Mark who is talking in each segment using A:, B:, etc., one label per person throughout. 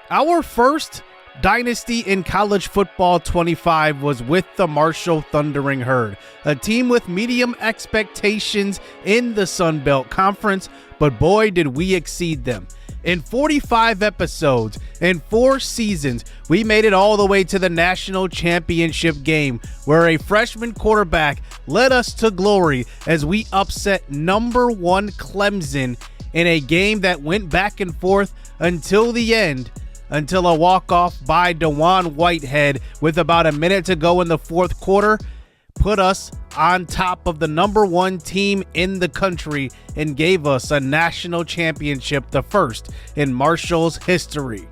A: Our first Dynasty in college football 25 was with the Marshall Thundering Herd, a team with medium expectations in the Sun Belt Conference, but boy did we exceed them. In 45 episodes and 4 seasons, we made it all the way to the national championship game, where a freshman quarterback led us to glory as we upset number 1 Clemson in a game that went back and forth until the end, until a walk-off by DeJuan Whitehead with about a minute to go in the fourth quarter put us on top of the number 1 team in the country and gave us a national championship, the first in Marshall's history.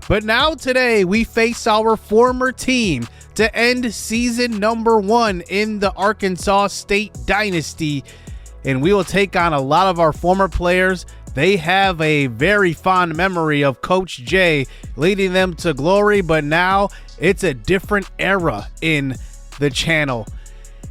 A: But now today we face our former team to end season number 1 in the Arkansas State Dynasty, and we will take on a lot of our former players. They have a very fond memory of Coach J leading them to glory, but now it's a different era in the channel.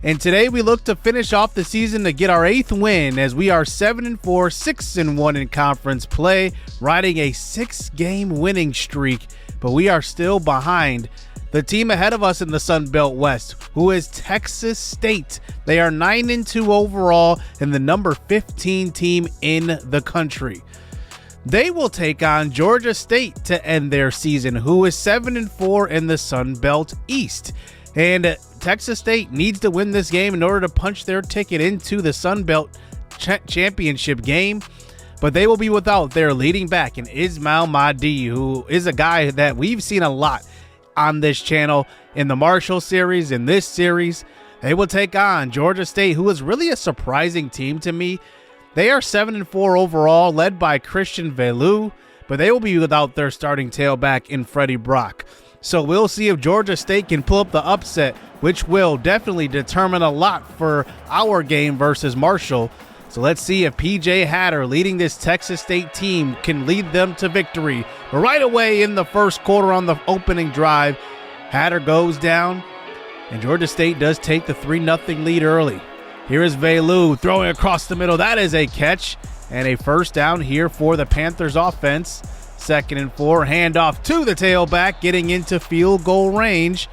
A: And today we look to finish off the season to get our 8th win, as we are 7-4, 6-1 in conference play, riding a 6-game winning streak, but we are still behind the team ahead of us in the Sun Belt West, who is Texas State. They are 9-2 overall and the number 15 team in the country. They will take on Georgia State to end their season, who is 7-4 in the Sun Belt East. And Texas State needs to win this game in order to punch their ticket into the Sun Belt championship game. But they will be without their leading back in Ismail Mahdi, who is a guy that we've seen a lot on this channel in the Marshall series. In this series, they will take on Georgia State, who is really a surprising team to me. They are 7-4 overall, led by Christian Velu, but they will be without their starting tailback in Freddie Brock. So we'll see if Georgia State can pull up the upset, which will definitely determine a lot for our game versus Marshall. So let's see if PJ Hatter, leading this Texas State team, can lead them to victory. Right away in the first quarter on the opening drive, Hatter goes down, and Georgia State does take the 3-0 lead early. Here is Velu throwing across the middle. That is a catch and a first down here for the Panthers offense. 2nd and 4, handoff to the tailback, getting into field goal range.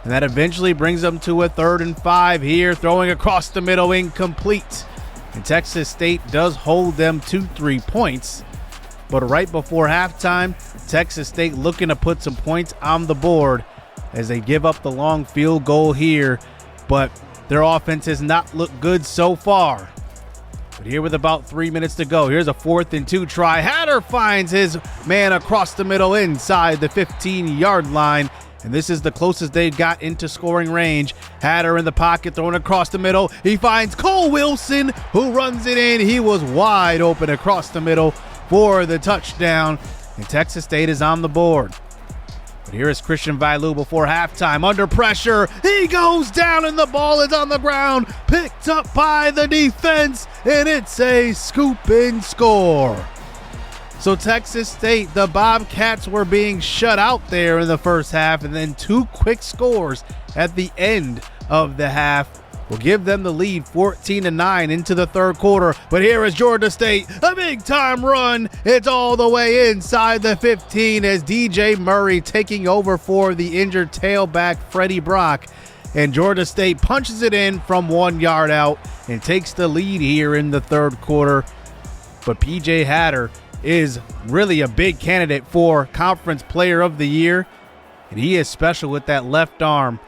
A: And that eventually brings them to a 3rd and 5 here, throwing across the middle, incomplete. And Texas State does hold them to 3 points. But right before halftime, Texas State looking to put some points on the board as they give up the long field goal here. But their offense has not looked good so far. But here with about 3 minutes to go, here's a 4th and 2 try. Hatter finds his man across the middle inside the 15-yard line. And this is the closest they got into scoring range. Hatter in the pocket, throwing across the middle. He finds Cole Wilson, who runs it in. He was wide open across the middle for the touchdown. And Texas State is on the board. But here is Christian Velu before halftime. Under pressure, he goes down and the ball is on the ground. Picked up by the defense, and it's a scoop and score. So Texas State, the Bobcats were being shut out there in the first half, and then 2 quick scores at the end of the half will give them the lead 14-9 into the 3rd quarter. But here is Georgia State, a big time run. It's all the way inside the 15 as DJ Murray taking over for the injured tailback Freddie Brock. And Georgia State punches it in from 1 yard out and takes the lead here in the 3rd quarter. But PJ Hatter is really a big candidate for Conference Player of the Year, and he is special with that left arm.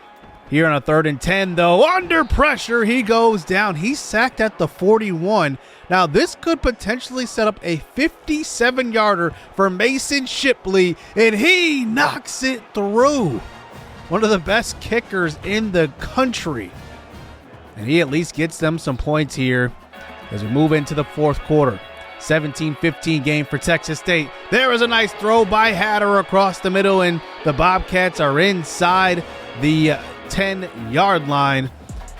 A: Here on a 3rd and 10, though, under pressure, he goes down. He's sacked at the 41. Now, this could potentially set up a 57-yarder for Mason Shipley, and he knocks it through. One of the best kickers in the country. And he at least gets them some points here as we move into the 4th quarter. 17-15 game for Texas State. There is a nice throw by Hatter across the middle, and the Bobcats are inside the 10-yard line.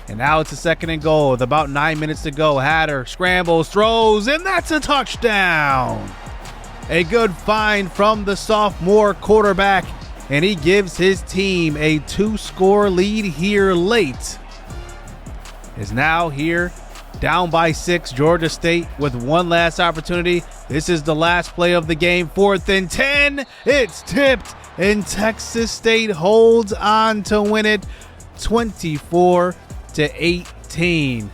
A: And now it's a 2nd and goal with about 9 minutes to go. Hatter scrambles, throws, and that's a touchdown. A good find from the sophomore quarterback, and he gives his team a 2-score lead here late. Is now here Down by 6, Georgia State with one last opportunity. This is the last play of the game. 4th and 10. It's tipped, and Texas State holds on to win it 24-18.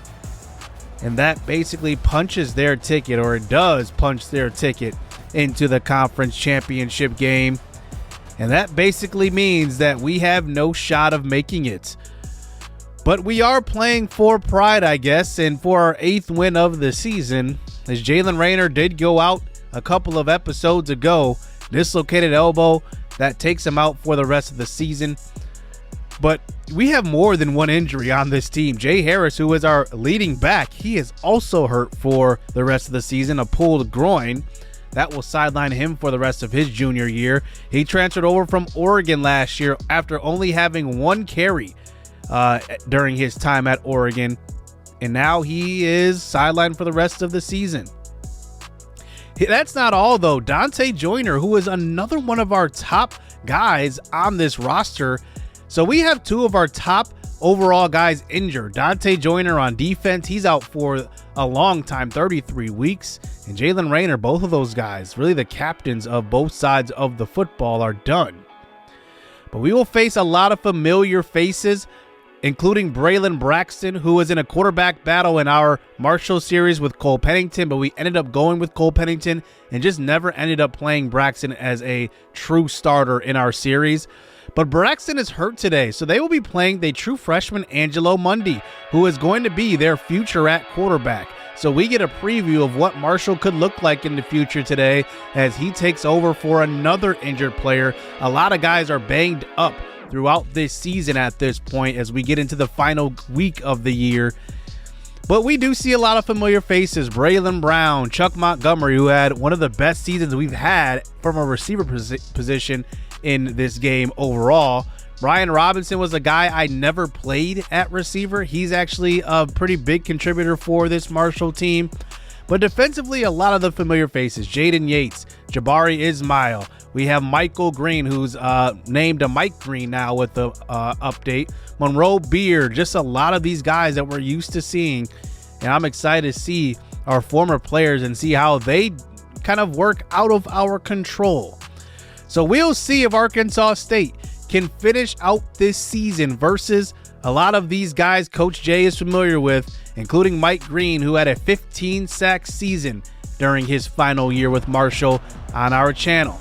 A: And that basically punches their ticket, or it does punch their ticket into the conference championship game. And that basically means that we have no shot of making it. But we are playing for pride, I guess, and for our 8th win of the season, as Jalen Raynor did go out a couple of episodes ago, dislocated elbow, that takes him out for the rest of the season. But we have more than one injury on this team. Jay Harris, who is our leading back, he is also hurt for the rest of the season, a pulled groin. That will sideline him for the rest of his junior year. He transferred over from Oregon last year after only having one carry during his time at Oregon, and now he is sidelined for the rest of the season. That's not all, though. Dante Joyner, who is another one of our top guys on this roster. So we have 2 of our top overall guys injured. Dante Joyner on defense, he's out for a long time, 33 weeks. And Jalen Raynor, both of those guys, really the captains of both sides of the football, are done. But we will face a lot of familiar faces, including Braylon Braxton, who was in a quarterback battle in our Marshall series with Cole Pennington, but we ended up going with Cole Pennington and just never ended up playing Braxton as a true starter in our series. But Braxton is hurt today, so they will be playing the true freshman Angelo Mundy, who is going to be their future at quarterback. So we get a preview of what Marshall could look like in the future today as he takes over for another injured player. A lot of guys are banged up throughout this season at this point as we get into the final week of the year. But we do see a lot of familiar faces. Braylon Brown, Chuck Montgomery, who had one of the best seasons we've had from a receiver position in this game overall. Brian Robinson was a guy I never played at receiver. He's actually a pretty big contributor for this Marshall team. But defensively, a lot of the familiar faces. Jaden Yates, Jabari Ismail. We have Michael Green, who's named a Mike Green now with the update. Monroe Beard, just a lot of these guys that we're used to seeing. And I'm excited to see our former players and see how they kind of work out of our control. So we'll see if Arkansas State can finish out this season versus a lot of these guys Coach Jay is familiar with, including Mike Green, who had a 15-sack season during his final year with Marshall on our channel.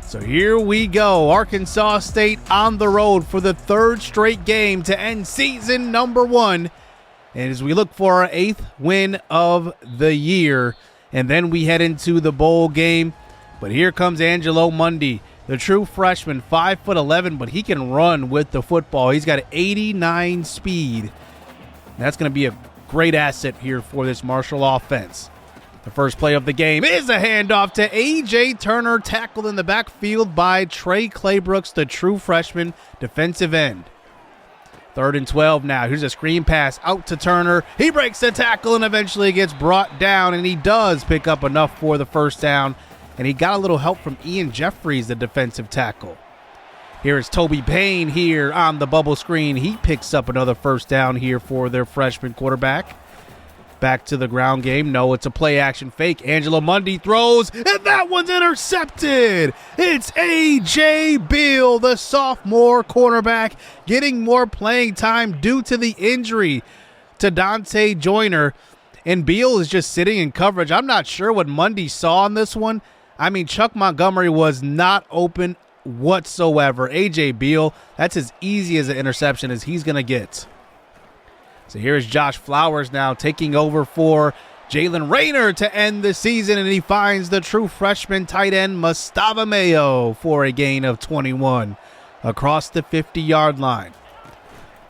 A: So here we go. Arkansas State on the road for the 3rd straight game to end season number 1. And as we look for our 8th win of the year, and then we head into the bowl game. But here comes Angelo Mundy, the true freshman, 5'11", but he can run with the football. He's got 89 speed. That's going to be a great asset here for this Marshall offense. The first play of the game is a handoff to A.J. Turner, tackled in the backfield by Trey Claybrooks, the true freshman defensive end. 3rd and 12 now. Here's a screen pass out to Turner. He breaks the tackle and eventually gets brought down, and he does pick up enough for the first down. And he got a little help from Ian Jeffries, the defensive tackle. Here is Toby Payne here on the bubble screen. He picks up another first down here for their freshman quarterback. Back to the ground game. No, it's a play action fake. Angelo Mundy throws, and that one's intercepted. It's A.J. Beal, the sophomore cornerback, getting more playing time due to the injury to Dante Joyner. And Beal is just sitting in coverage. I'm not sure what Mundy saw on this one. I mean, Chuck Montgomery was not open whatsoever. A.J. Beal, that's as easy as an interception as he's going to get. So here's Josh Flowers now taking over for Jalen Raynor to end the season, and he finds the true freshman tight end Mustafa Mayo for a gain of 21 across the 50-yard line.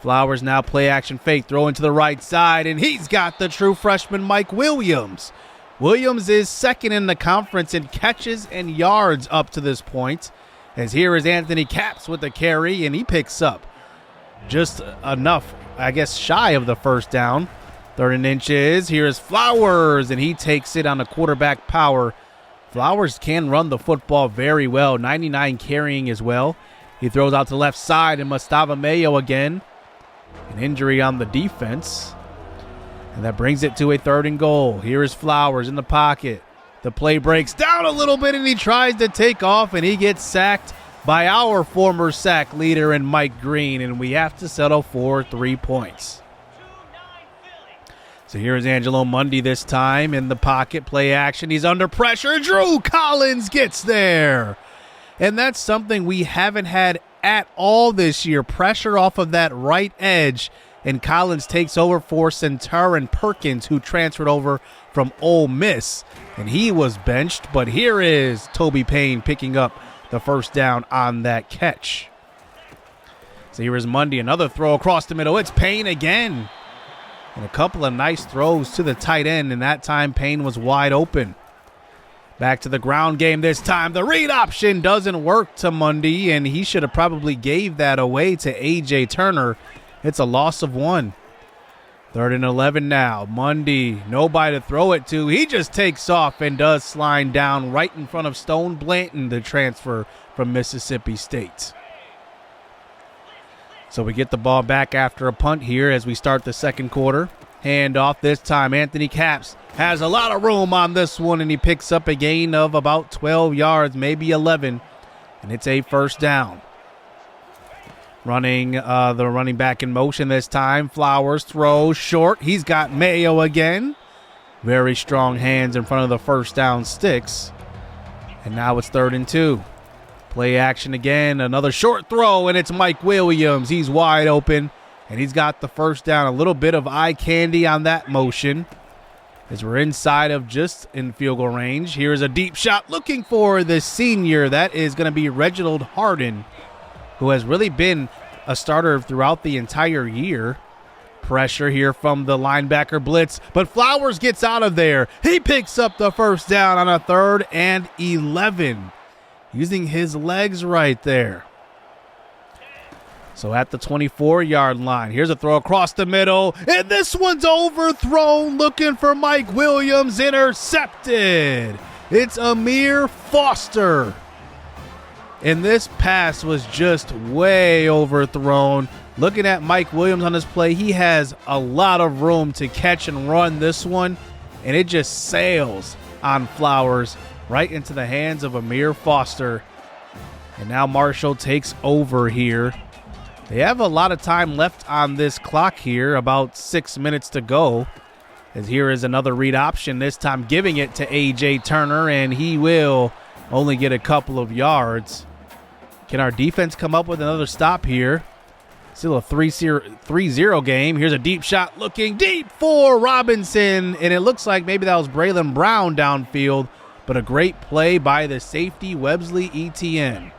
A: Flowers now play action fake, throwing to the right side, and he's got the true freshman Mike Williams. Williams is second in the conference in catches and yards up to this point. As here is Anthony Capps with the carry, and he picks up just enough, I guess, shy of the first down. 3rd and inches. Here is Flowers, and he takes it on a quarterback power. Flowers can run the football very well, 99 carrying as well. He throws out to the left side, and Mustafa Mayo again. An injury on the defense. And that brings it to a 3rd and goal. Here is Flowers in the pocket. The play breaks down a little bit, and he tries to take off, and he gets sacked by our former sack leader in Mike Green, and we have to settle for 3 points. So here's Angelo Mundy this time in the pocket, play action. He's under pressure. Drew Collins gets there. And that's something we haven't had at all this year. Pressure off of that right edge. And Collins takes over for Centauran Perkins, who transferred over from Ole Miss. And he was benched, but here is Toby Payne picking up the first down on that catch. So here is Mundy, another throw across the middle. It's Payne again. And a couple of nice throws to the tight end, and that time Payne was wide open. Back to the ground game this time. The read option doesn't work to Mundy, and he should have probably gave that away to A.J. Turner. It's a loss of 1. 3rd and 11 now. Mundy, nobody to throw it to. He just takes off and does slide down right in front of Stone Blanton, the transfer from Mississippi State. So we get the ball back after a punt here as we start the second quarter. Hand off this time. Anthony Capps has a lot of room on this one, and he picks up a gain of about 12 yards, maybe 11, and it's a first down. Running the running back in motion this time. Flowers throws short. He's got Mayo again. Very strong hands in front of the first down sticks. And now it's 3rd and 2. Play action again. Another short throw, and it's Mike Williams. He's wide open, and he's got the first down. A little bit of eye candy on that motion as we're inside of just in field goal range. Here's a deep shot looking for the senior. That is going to be Reginald Harden, who has really been a starter throughout the entire year. Pressure here from the linebacker blitz, but Flowers gets out of there. He picks up the first down on a 3rd and 11, using his legs right there. So at the 24-yard line, here's a throw across the middle, and this one's overthrown, looking for Mike Williams, intercepted. It's Amir Foster. And this pass was just way overthrown. Looking at Mike Williams on this play, he has a lot of room to catch and run this one, and it just sails on Flowers right into the hands of Amir Foster. And now Marshall takes over here. They have a lot of time left on this clock here, about 6 minutes to go. As here is another read option, this time giving it to A.J. Turner, and he will only get a couple of yards. Can our defense come up with another stop here? Still a 3-0 game. Here's a deep shot looking deep for Robinson, and it looks like maybe that was Braylon Brown downfield, but a great play by the safety, Websley Etienne.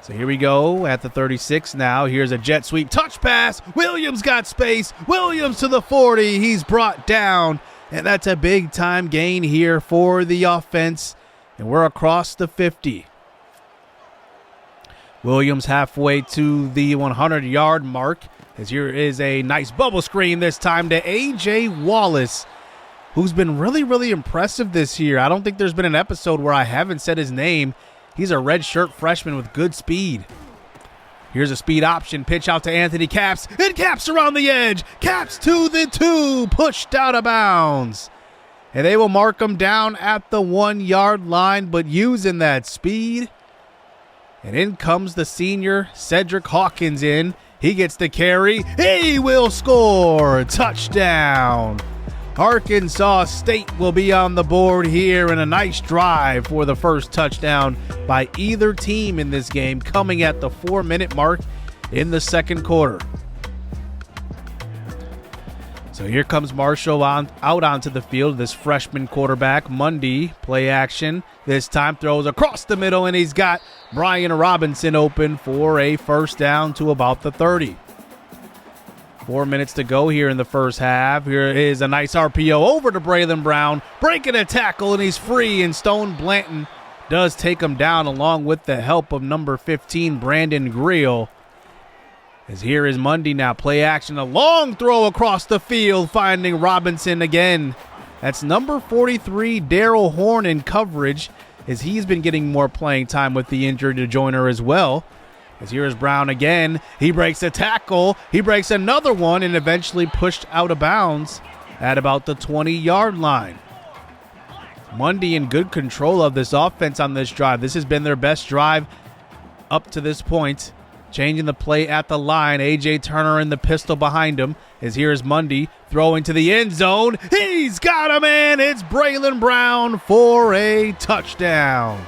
A: So here we go at the 36 now. Here's a jet sweep touch pass. Williams got space. Williams to the 40. He's brought down, and that's a big-time gain here for the offense, and we're across the 50. Williams halfway to the 100-yard mark, as here is a nice bubble screen this time to A.J. Wallace, who's been really, really impressive this year. I don't think there's been an episode where I haven't said his name. He's a redshirt freshman with good speed. Here's a speed option, pitch out to Anthony Capps, and Capps around the edge. Capps to the 2, pushed out of bounds. And they will mark him down at the 1-yard line, but using that speed. And in comes the senior, Cedric Hawkins in. He gets the carry. He will score. Touchdown. Arkansas State will be on the board here, and a nice drive for the first touchdown by either team in this game, coming at the 4-minute mark in the second quarter. So here comes Marshall out onto the field, this freshman quarterback. Mundy, play action. This time throws across the middle, and he's got Brian Robinson open for a first down to about the 30. 4 minutes to go here in the first half. Here is a nice RPO over to Braylon Brown, breaking a tackle, and he's free, and Stone Blanton does take him down along with the help of number 15, Brandon Greal. As here is Mundy now, play action, a long throw across the field, finding Robinson again. That's number 43, Daryl Horn in coverage, as he's been getting more playing time with the injury to Joyner as well. As here is Brown again. He breaks a tackle. He breaks another one and eventually pushed out of bounds at about the 20-yard line. Mundy in good control of this offense on this drive. This has been their best drive up to this point. Changing the play at the line. A.J. Turner in the pistol behind him. As here is Mundy throwing to the end zone. He's got a man. It's Braylon Brown for a touchdown.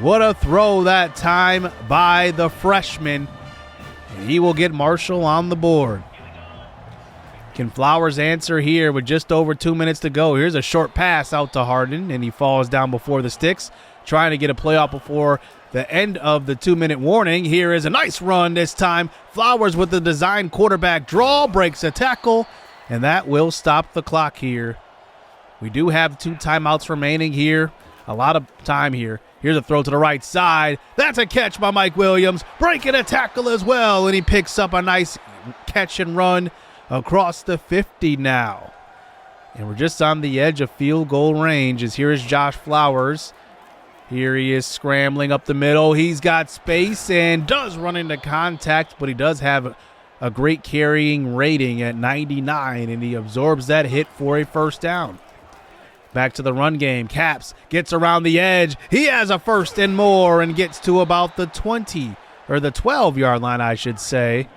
A: What a throw that time by the freshman. And he will get Marshall on the board. Can Flowers answer here with just over 2 minutes to go? Here's a short pass out to Harden, and he falls down before the sticks, trying to get a playoff before the end of the 2-minute warning. Here is a nice run this time. Flowers with the design quarterback draw, breaks a tackle, and that will stop the clock here. We do have 2 timeouts remaining here. A lot of time here. Here's a throw to the right side. That's a catch by Mike Williams. Breaking a tackle as well, and he picks up a nice catch and run across the 50 now. And we're just on the edge of field goal range as here is Josh Flowers. Here he is scrambling up the middle. He's got space and does run into contact, but he does have a great carrying rating at 99, and he absorbs that hit for a first down. Back to the run game. Caps gets around the edge. He has a first and more and gets to about the 20 or the 12-yard line, I should say.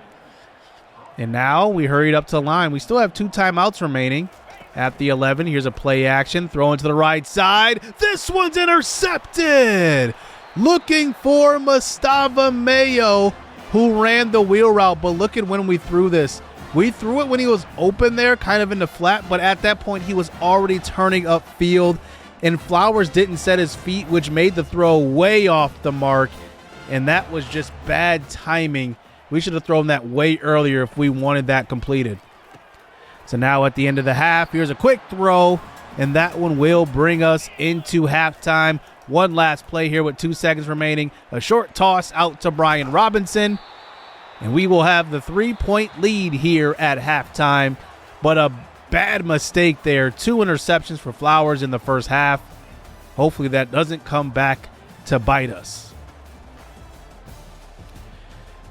A: And now we hurried up to the line. We still have 2 timeouts remaining at the 11. Here's a play action. Throwing to the right side. This one's intercepted. Looking for Mustafa Mayo, who ran the wheel route. But look at when we threw this. We threw it when he was open there, kind of in the flat, but at that point he was already turning upfield, and Flowers didn't set his feet, which made the throw way off the mark, and that was just bad timing. We should have thrown that way earlier if we wanted that completed. So now at the end of the half, here's a quick throw, and that one will bring us into halftime. One last play here with 2 seconds remaining. A short toss out to Brian Robinson. And we will have the 3-point lead here at halftime. But a bad mistake there. 2 interceptions for Flowers in the first half. Hopefully that doesn't come back to bite us.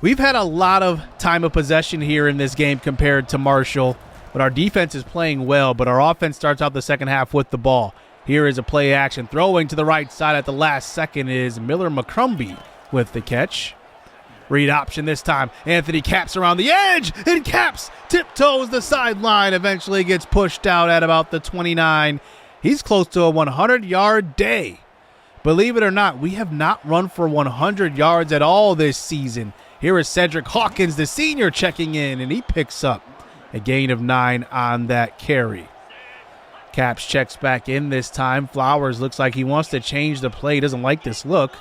A: We've had a lot of time of possession here in this game compared to Marshall. But our defense is playing well. But our offense starts out the second half with the ball. Here is a play action. Throwing to the right side at the last second is Miller McCrumbie with the catch. Read option this time. Anthony Caps around the edge, and Caps tiptoes the sideline. Eventually gets pushed out at about the 29. He's close to a 100-yard day. Believe it or not, we have not run for 100 yards at all this season. Here is Cedric Hawkins, the senior, checking in, and he picks up a gain of 9 on that carry. Caps checks back in this time. Flowers looks like he wants to change the play. He doesn't like this look.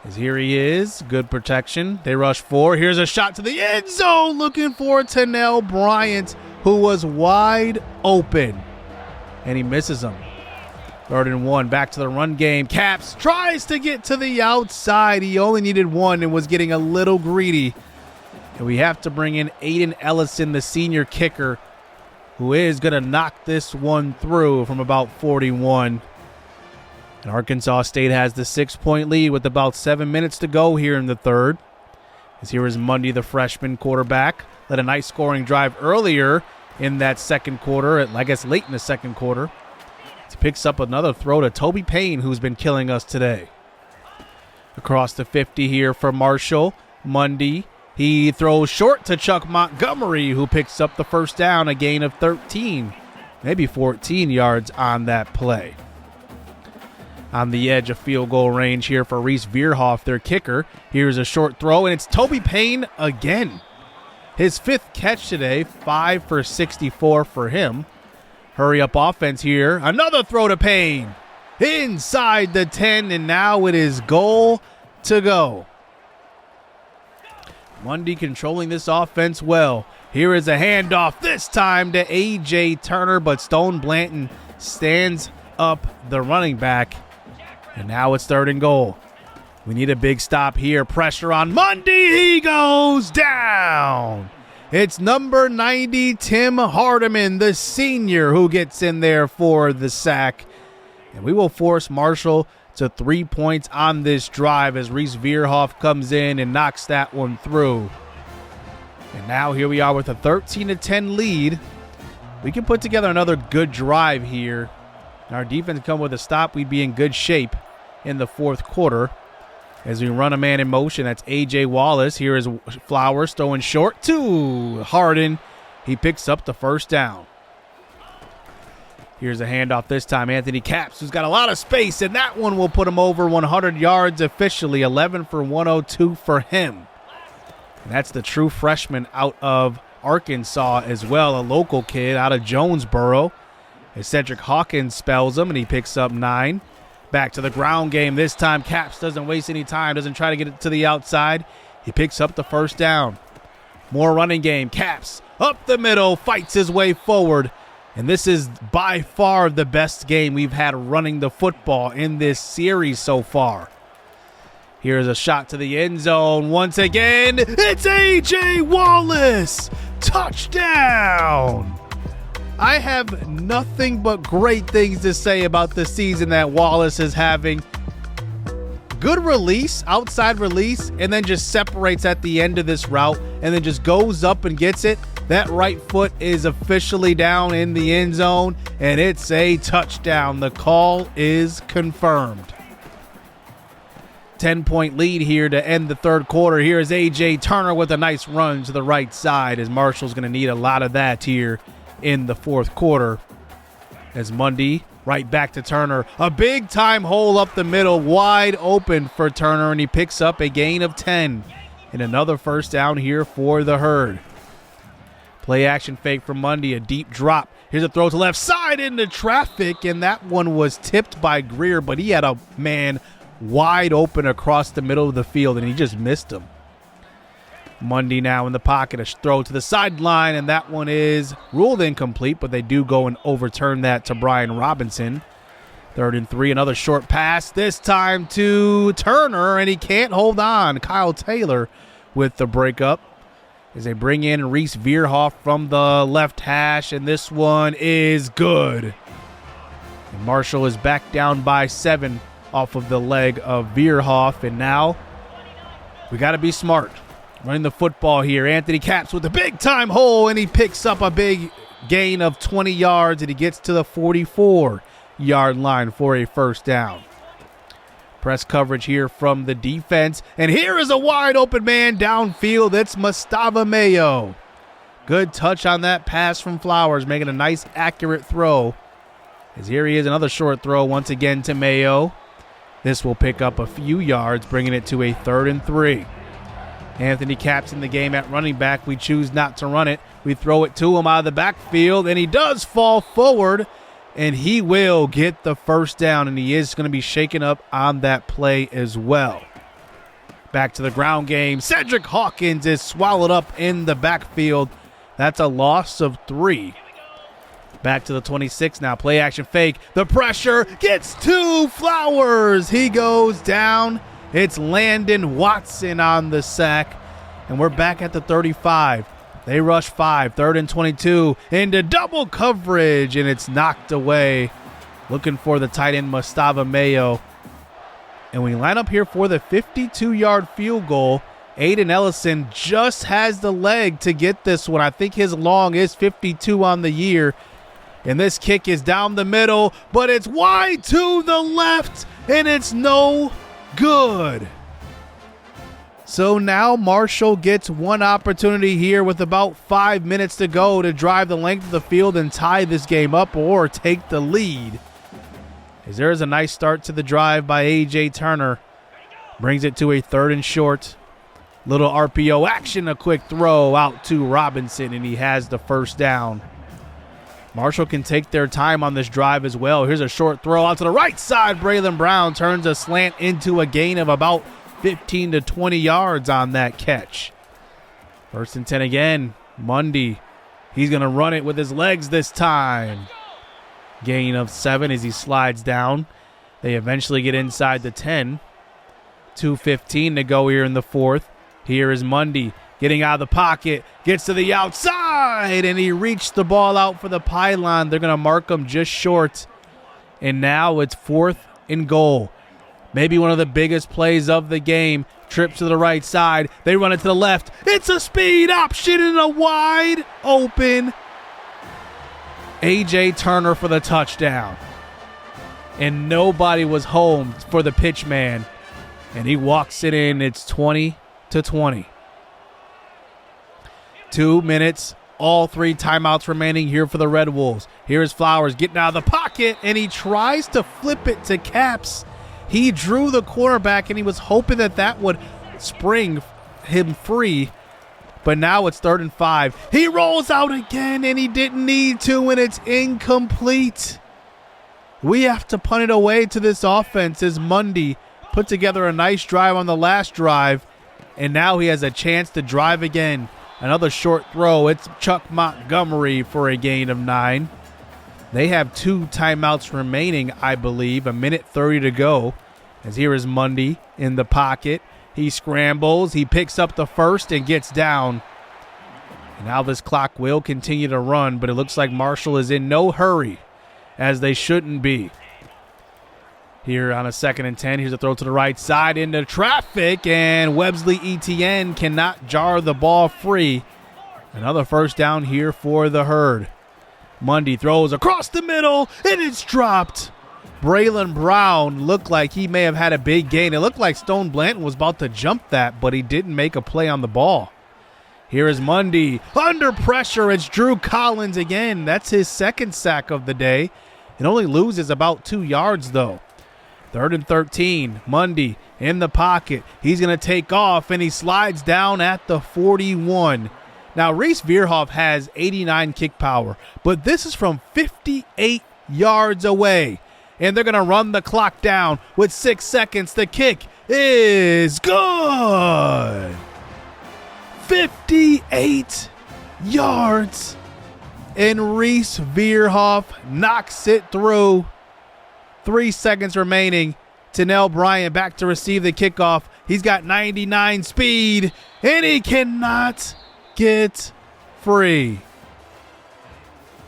A: As here he is, good protection. They rush 4. Here's a shot to the end zone, looking for Tennell Bryant, who was wide open, and he misses him. 3rd and 1, back to the run game. Caps tries to get to the outside. He only needed 1 and was getting a little greedy. And we have to bring in Aiden Ellison, the senior kicker, who is going to knock this one through from about 41. And Arkansas State has the 6-point lead with about 7 minutes to go here in the third. As here is Mundy, the freshman quarterback. Led a nice scoring drive earlier in that second quarter, I guess late in the second quarter. He picks up another throw to Toby Payne, who's been killing us today. Across the 50 here for Marshall. Mundy, he throws short to Chuck Montgomery, who picks up the first down, a gain of 13, maybe 14 yards on that play. On the edge of field goal range here for Reese Veerhoff, their kicker. Here's a short throw, and it's Toby Payne again. His 5th catch today, 5 for 64 for him. Hurry up offense here. Another throw to Payne. Inside the 10, and now it is goal to go. Mundy controlling this offense well. Here is a handoff, this time to A.J. Turner, but Stone Blanton stands up the running back. And now it's 3rd and goal. We need a big stop here. Pressure on Mundy. He goes down. It's number 90, Tim Hardiman, the senior, who gets in there for the sack. And we will force Marshall to 3 points on this drive as Reese Veerhoff comes in and knocks that one through. And now here we are with a 13-10 lead. We can put together another good drive here. Our defense come with a stop, we'd be in good shape in the fourth quarter. As we run a man in motion, that's A.J. Wallace. Here is Flowers throwing short to Harden. He picks up the first down. Here's a handoff this time. Anthony Capps, who's got a lot of space, and that one will put him over 100 yards officially. 11 for 102 for him. And that's the true freshman out of Arkansas as well, a local kid out of Jonesboro. As Cedric Hawkins spells him, and he picks up 9. Back to the ground game. This time, Capps doesn't waste any time, doesn't try to get it to the outside. He picks up the first down. More running game. Capps up the middle, fights his way forward. And this is by far the best game we've had running the football in this series so far. Here's a shot to the end zone. Once again, it's A.J. Wallace. Touchdown. I have nothing but great things to say about the season that Wallace is having. Good release, outside release, and then just separates at the end of this route and then just goes up and gets it. That right foot is officially down in the end zone, and it's a touchdown. The call is confirmed. 10-point lead here to end the third quarter. Here is A.J. Turner with a nice run to the right side, as Marshall's going to need a lot of that here in the fourth quarter. As Mundy right back to Turner. A big time hole up the middle, wide open for Turner, and he picks up a gain of 10. And another first down here for the Herd. Play action fake from Mundy, a deep drop. Here's a throw to left side into traffic, and that one was tipped by Greer, but he had a man wide open across the middle of the field, and he just missed him. Mundy now in the pocket, a throw to the sideline, and that one is ruled incomplete, but they do go and overturn that to Brian Robinson. 3rd and 3, another short pass, this time to Turner, and he can't hold on. Kyle Taylor with the breakup as they bring in Reese Veerhoff from the left hash, and this one is good. And Marshall is back down by 7 off of the leg of Veerhoff, and now we got to be smart. Running the football here. Anthony Capps with a big-time hole, and he picks up a big gain of 20 yards, and he gets to the 44-yard line for a first down. Press coverage here from the defense, and here is a wide-open man downfield. It's Mustafa Mayo. Good touch on that pass from Flowers, making a nice, accurate throw. As here he is, another short throw once again to Mayo. This will pick up a few yards, bringing it to a 3rd and 3. Anthony Capps in the game at running back. We choose not to run it. We throw it to him out of the backfield, and he does fall forward, and he will get the first down, and he is going to be shaken up on that play as well. Back to the ground game. Cedric Hawkins is swallowed up in the backfield. That's a loss of 3. Back to the 26 now. Play action fake. The pressure gets to Flowers. He goes down. It's Landon Watson on the sack. And we're back at the 35. They rush 5. 3rd and 22 into double coverage, and it's knocked away. Looking for the tight end Mustafa Mayo. And we line up here for the 52-yard field goal. Aiden Ellison just has the leg to get this one. I think his long is 52 on the year. And this kick is down the middle, but it's wide to the left, and it's no good. So now Marshall gets one opportunity here with about 5 minutes to go to drive the length of the field and tie this game up or take the lead. As there is a nice start to the drive by A.J. Turner. Brings it to a 3rd and short. Little RPO action, a quick throw out to Robinson, and he has the first down. Marshall can take their time on this drive as well. Here's a short throw out to the right side. Braylon Brown turns a slant into a gain of about 15 to 20 yards on that catch. 1st and 10 again. Mundy, he's going to run it with his legs this time. Gain of 7 as he slides down. They eventually get inside the 10. 2:15 to go here in the 4th. Here is Mundy getting out of the pocket, gets to the outside, and he reached the ball out for the pylon. They're going to mark him just short. And now it's 4th and goal. Maybe one of the biggest plays of the game. Trip to the right side. They run it to the left. It's a speed option and a wide open A.J. Turner for the touchdown. And nobody was home for the pitch man. And he walks it in. It's 20-20. 2 minutes. All 3 timeouts remaining here for the Red Wolves. Here's Flowers getting out of the pocket, and he tries to flip it to Caps. He drew the quarterback, and he was hoping that would spring him free. But now it's 3rd and 5. He rolls out again, and he didn't need to, and it's incomplete. We have to punt it away to this offense as Mundy put together a nice drive on the last drive, and now he has a chance to drive again. Another short throw. It's Chuck Montgomery for a gain of 9. They have 2 timeouts remaining, I believe. 1:30 to go. As here is Mundy in the pocket. He scrambles. He picks up the first and gets down. And now this clock will continue to run, but it looks like Marshall is in no hurry, as they shouldn't be. Here on a 2nd and 10, here's a throw to the right side into traffic, and Websley Etienne cannot jar the ball free. Another first down here for the Herd. Mundy throws across the middle, and it's dropped. Braylon Brown looked like he may have had a big gain. It looked like Stone Blanton was about to jump that, but he didn't make a play on the ball. Here is Mundy. Under pressure, it's Drew Collins again. That's his 2nd sack of the day. It only loses about 2 yards, though. 3rd and 13. Mundy in the pocket. He's going to take off, and he slides down at the 41. Now, Reese Veerhoff has 89 kick power, but this is from 58 yards away. And they're going to run the clock down with 6 seconds. The kick is good. 58 yards. And Reese Veerhoff knocks it through. 3 seconds remaining. Tennell Bryant back to receive the kickoff. He's got 99 speed, and he cannot get free.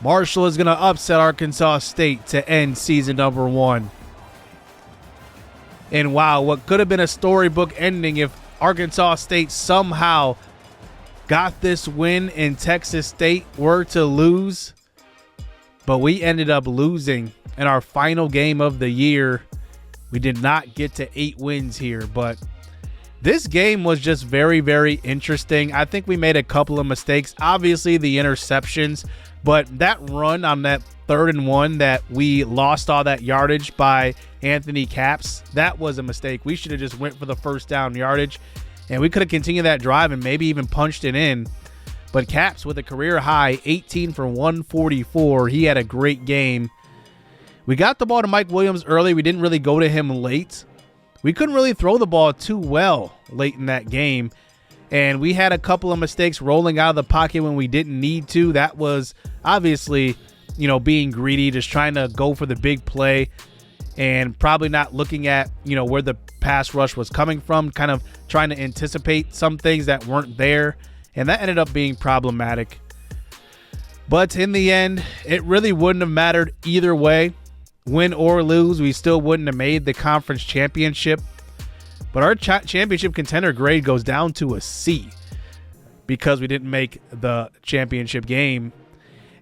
A: Marshall is going to upset Arkansas State to end season number 1. And wow, what could have been a storybook ending if Arkansas State somehow got this win and Texas State were to lose. But we ended up losing in our final game of the year. We did not get to 8 wins here, but this game was just very, very interesting. I think we made a couple of mistakes. Obviously, the interceptions, but that run on that 3rd and 1 that we lost all that yardage by Anthony Caps, that was a mistake. We should have just went for the first down yardage, and we could have continued that drive and maybe even punched it in. But Caps with a career high, 18 for 144. He had a great game. We got the ball to Mike Williams early. We didn't really go to him late. We couldn't really throw the ball too well late in that game. And we had a couple of mistakes rolling out of the pocket when we didn't need to. That was obviously, being greedy, just trying to go for the big play and probably not looking at, where the pass rush was coming from, kind of trying to anticipate some things that weren't there. And that ended up being problematic. But in the end, it really wouldn't have mattered either way. Win or lose, we still wouldn't have made the conference championship. But our championship contender grade goes down to a C because we didn't make the championship game.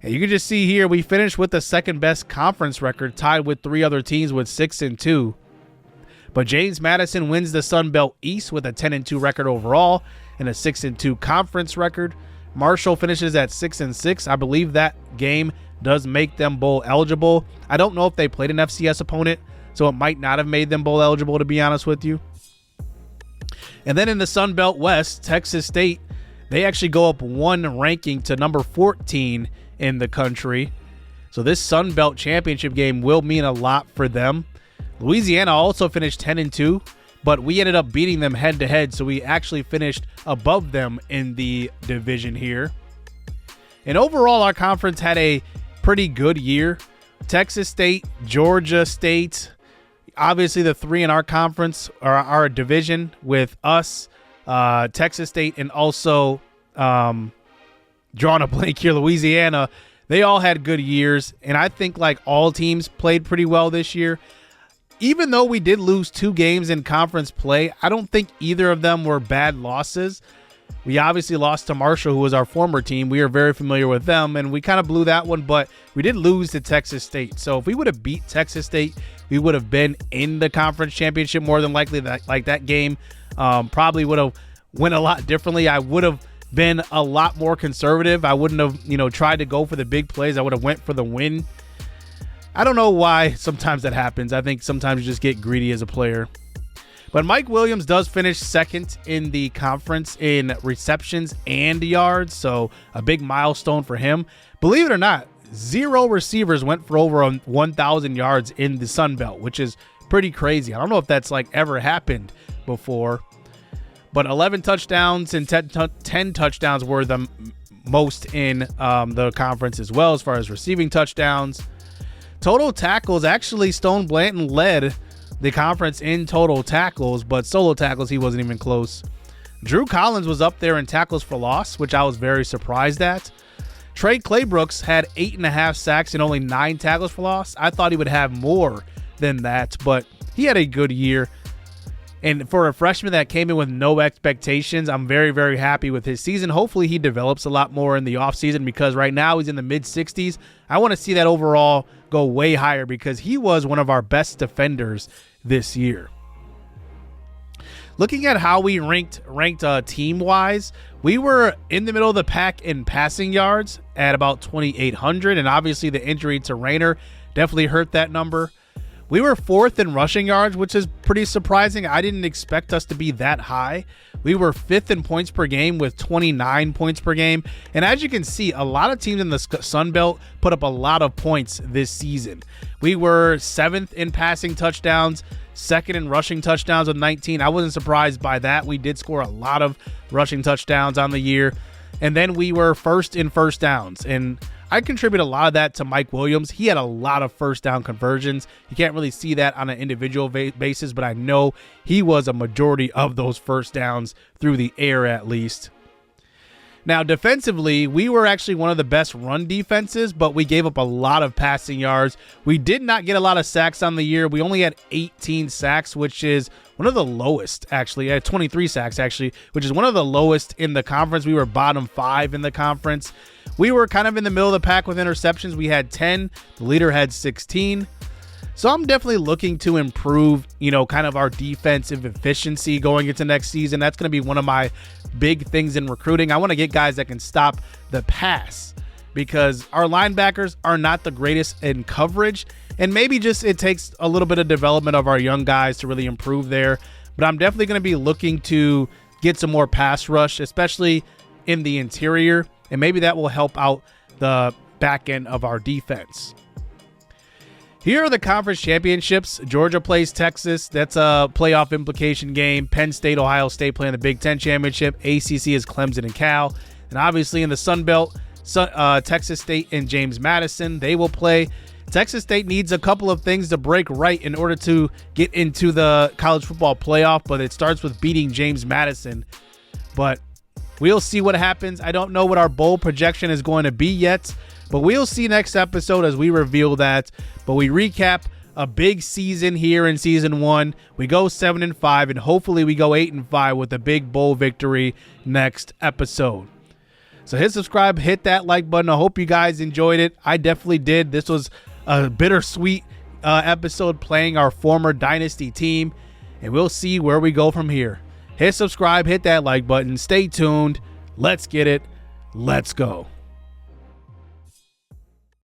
A: And you can just see here, we finished with the 2nd best conference record, tied with 3 other teams with 6-2. But James Madison wins the Sun Belt East with a 10-2 record overall and a 6-2 conference record. Marshall finishes at 6-6. I believe that game does make them bowl eligible. I don't know if they played an FCS opponent, so it might not have made them bowl eligible, to be honest with you. And then in the Sun Belt West, Texas State, they actually go up 1 ranking to number 14 in the country. So this Sun Belt championship game will mean a lot for them. Louisiana also finished 10-2, but we ended up beating them head-to-head, so we actually finished above them in the division here. And overall, our conference had a pretty good year. Texas State, Georgia State, obviously the 3 in our conference or our division with us, Texas State, and also drawing a blank here, Louisiana. They all had good years, and I think like all teams played pretty well this year. even though we did lose 2 games in conference play, I don't think either of them were bad losses. We obviously lost to Marshall, who was our former team. We are very familiar with them, and we kind of blew that one, but we did lose to Texas State. So if we would have beat Texas State, we would have been in the conference championship more than likely. That game probably would have went a lot differently. I would have been a lot more conservative. I wouldn't have, tried to go for the big plays. I would have went for the win. I don't know why sometimes that happens. I think sometimes you just get greedy as a player. But Mike Williams does finish second in the conference in receptions and yards, so a big milestone for him. Believe it or not, 0 receivers went for over 1,000 yards in the Sun Belt, which is pretty crazy. I don't know if that's ever happened before, but 11 touchdowns and 10 touchdowns were the most in the conference as well as far as receiving touchdowns. Total tackles, actually Stone Blanton led the conference in total tackles, but solo tackles, he wasn't even close. Drew Collins was up there in tackles for loss, which I was very surprised at. Trey Claybrooks had 8.5 sacks and only 9 tackles for loss. I thought he would have more than that, but he had a good year. And for a freshman that came in with no expectations, I'm very, very happy with his season. Hopefully he develops a lot more in the offseason, because right now he's in the mid-60s. I want to see that overall go way higher, because he was one of our best defenders this year. Looking at how we ranked team-wise, we were in the middle of the pack in passing yards at about 2,800, and obviously the injury to Raynor definitely hurt that number. We were 4th in rushing yards, which is pretty surprising. I didn't expect us to be that high. We were 5th in points per game with 29 points per game. And as you can see, a lot of teams in the Sun Belt put up a lot of points this season. We were 7th in passing touchdowns, 2nd in rushing touchdowns with 19. I wasn't surprised by that. We did score a lot of rushing touchdowns on the year. And then we were 1st in first downs. And I contribute a lot of that to Mike Williams. He had a lot of first down conversions. You can't really see that on an individual basis, but I know he was a majority of those first downs through the air at least. Now, defensively, we were actually one of the best run defenses, but we gave up a lot of passing yards. We did not get a lot of sacks on the year. We only had 18 sacks, which is one of the lowest, actually. I had 23 sacks, actually, which is one of the lowest in the conference. We were bottom 5 in the conference. We were kind of in the middle of the pack with interceptions. We had 10. The leader had 16. So I'm definitely looking to improve, kind of our defensive efficiency going into next season. That's going to be one of my big things in recruiting. I want to get guys that can stop the pass, because our linebackers are not the greatest in coverage. And maybe just it takes a little bit of development of our young guys to really improve there. But I'm definitely going to be looking to get some more pass rush, especially in the interior. And maybe that will help out the back end of our defense. Here are the conference championships. Georgia plays Texas. That's a playoff implication game. Penn State, Ohio State playing the Big Ten championship. ACC is Clemson and Cal. And obviously in the Sun Belt, Texas State and James Madison, they will play. Texas State needs a couple of things to break right in order to get into the college football playoff, but it starts with beating James Madison. But we'll see what happens. I don't know what our bowl projection is going to be yet, but we'll see next episode as we reveal that. But we recap a big season here in season 1. We go 7-5, and hopefully we go 8-5 with a big bowl victory next episode. So hit subscribe, hit that like button. I hope you guys enjoyed it. I definitely did. This was a bittersweet episode playing our former Dynasty team, and we'll see where we go from here. Hit subscribe, hit that like button. Stay tuned. Let's get it. Let's go.